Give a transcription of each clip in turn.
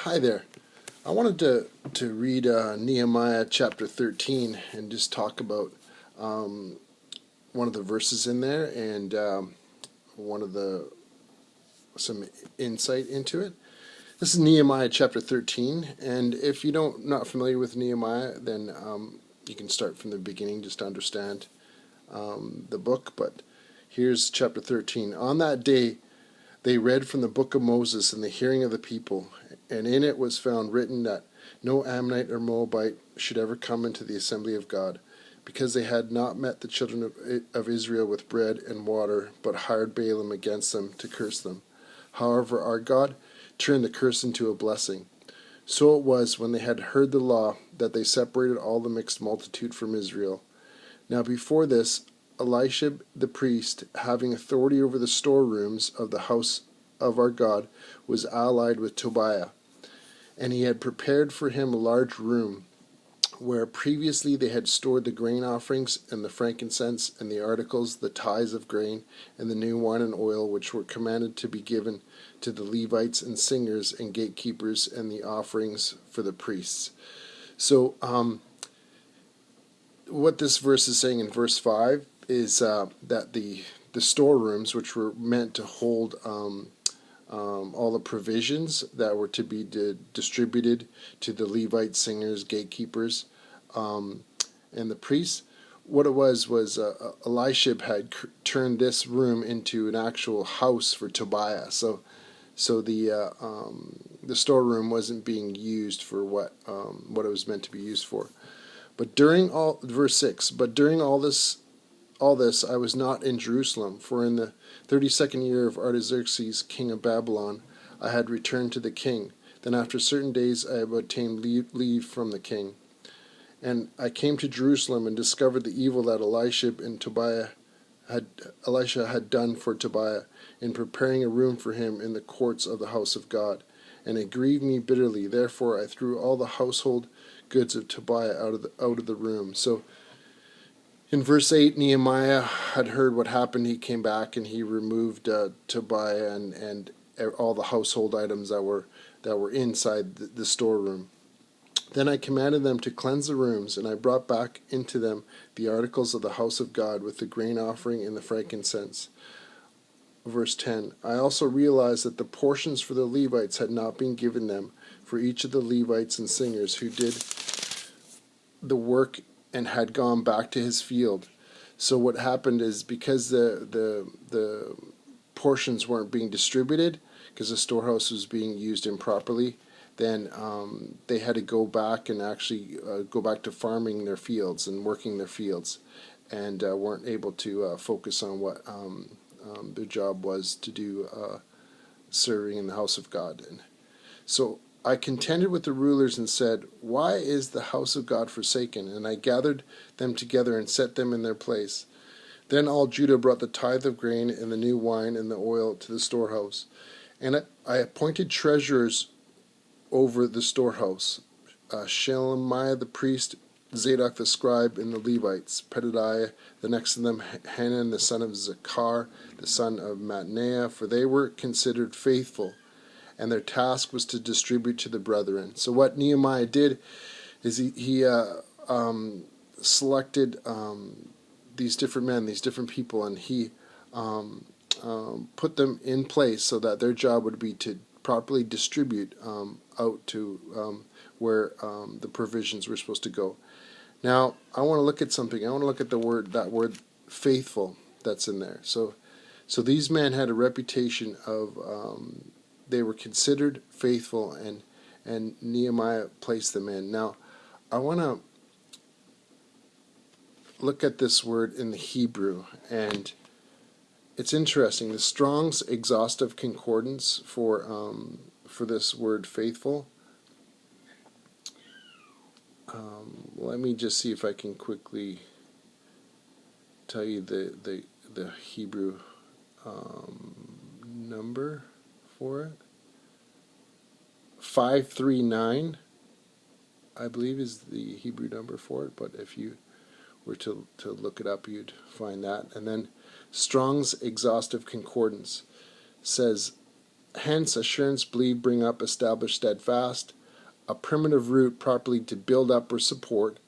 Hi there. I wanted to read Nehemiah Chapter 13 and just talk about one of the verses in there and some insight into it. This is Nehemiah Chapter 13, and if you not familiar with Nehemiah, then you can start from the beginning just to understand the book. But here's Chapter 13. On that day, they read from the book of Moses in the hearing of the people, and in it was found written that no Ammonite or Moabite should ever come into the assembly of God, because they had not met the children of Israel with bread and water, but hired Balaam against them to curse them. However, our God turned the curse into a blessing. So it was, when they had heard the law, that they separated all the mixed multitude from Israel. Now before this, Elisha the priest, having authority over the storerooms of the house of our God, was allied with Tobiah, and he had prepared for him a large room, where previously they had stored the grain offerings and the frankincense and the articles, the tithes of grain, and the new wine and oil, which were commanded to be given to the Levites and singers and gatekeepers, and the offerings for the priests. So what this verse is saying in verse 5 is that the storerooms, which were meant to hold all the provisions that were to be distributed to the Levite singers, gatekeepers, and the priests, what it was Elisha had turned this room into an actual house for Tobiah. So the storeroom wasn't being used for what it was meant to be used for. But verse 6, but during all this I was not in Jerusalem, for in the 32nd year of Artaxerxes, king of Babylon, I had returned to the king. Then after certain days I have obtained leave from the king. And I came to Jerusalem and discovered the evil that Elisha had done for Tobiah in preparing a room for him in the courts of the house of God. And it grieved me bitterly. Therefore I threw all the household goods of Tobiah out of the room. So in verse 8, Nehemiah had heard what happened. He came back and he removed Tobiah and all the household items that were inside the storeroom. Then I commanded them to cleanse the rooms, and I brought back into them the articles of the house of God with the grain offering and the frankincense. Verse 10, I also realized that the portions for the Levites had not been given them, for each of the Levites and singers who did the work and had gone back to his field. So what happened is, because the portions weren't being distributed, because the storehouse was being used improperly, then they had to go back and actually go back to farming their fields and working their fields, and weren't able to focus on what their job was to do, serving in the house of God. And so I contended with the rulers and said, why is the house of God forsaken? And I gathered them together and set them in their place. Then all Judah brought the tithe of grain and the new wine and the oil to the storehouse. And I appointed treasurers over the storehouse, Shelemiah the priest, Zadok the scribe, and the Levites, Pedadiah the next to them, Hanan the son of Zechar, the son of Mattaniah, for they were considered faithful, and their task was to distribute to the brethren. So what Nehemiah did is he selected these different men, these different people, and he put them in place so that their job would be to properly distribute out to where the provisions were supposed to go. Now, I want to look at something. I want to look at that word faithful that's in there. So these men had a reputation of they were considered faithful, and Nehemiah placed them in. Now, I want to look at this word in the Hebrew, and it's interesting. The Strong's Exhaustive Concordance for this word faithful. Let me just see if I can quickly tell you the Hebrew number for it. 539, I believe, is the Hebrew number for it, but if you were to look it up, you'd find that. And then Strong's Exhaustive Concordance says Hence, assurance, believe, bring up, establish, steadfast, a primitive root properly to build up or support,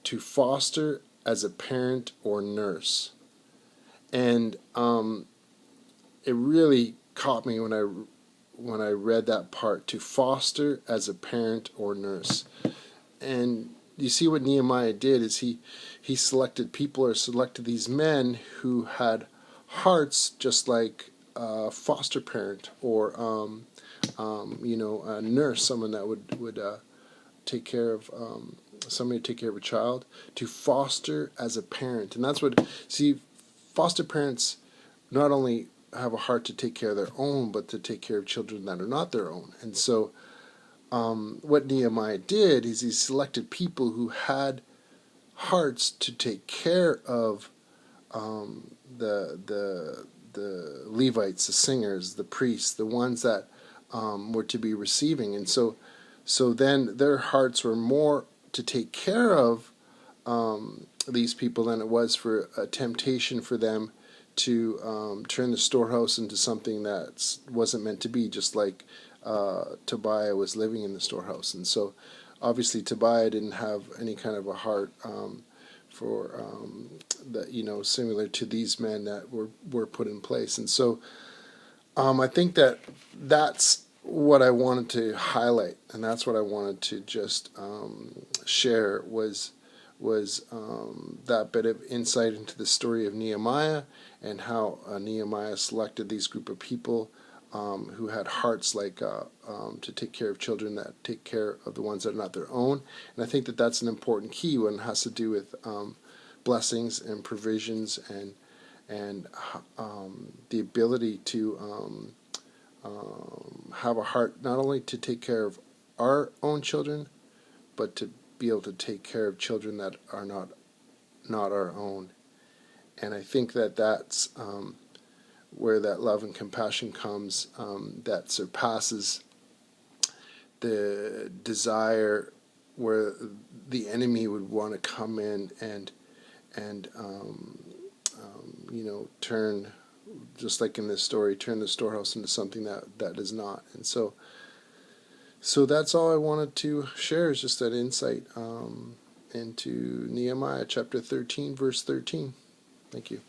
to foster as a parent or nurse. And it really caught me when I read that part, to foster as a parent or nurse. And you see what Nehemiah did is he selected people, or selected these men who had hearts just like a foster parent, or a nurse, someone that would take care of somebody to take care of a child, to foster as a parent. And that's what, see, foster parents not only have a heart to take care of their own, but to take care of children that are not their own. And so what Nehemiah did is he selected people who had hearts to take care of the Levites, the singers, the priests, the ones that were to be receiving. And so then their hearts were more to take care of these people than it was for a temptation for them to turn the storehouse into something that wasn't meant to be, just like Tobiah was living in the storehouse. And so obviously Tobiah didn't have any kind of a heart for that, similar to these men that were put in place. And so I think that's what I wanted to highlight, and that's what I wanted to just share was that bit of insight into the story of Nehemiah, and how Nehemiah selected these group of people who had hearts like to take care of children, that take care of the ones that are not their own. And I think that that's an important key when it has to do with blessings and provisions, and the ability to have a heart not only to take care of our own children, but to be able to take care of children that are not our own. And I think that that's where that love and compassion comes, that surpasses the desire where the enemy would want to come in and turn, just like in this story, turn the storehouse into something that is not. And so that's all I wanted to share, is just that insight into Nehemiah chapter 13, verse 13. Thank you.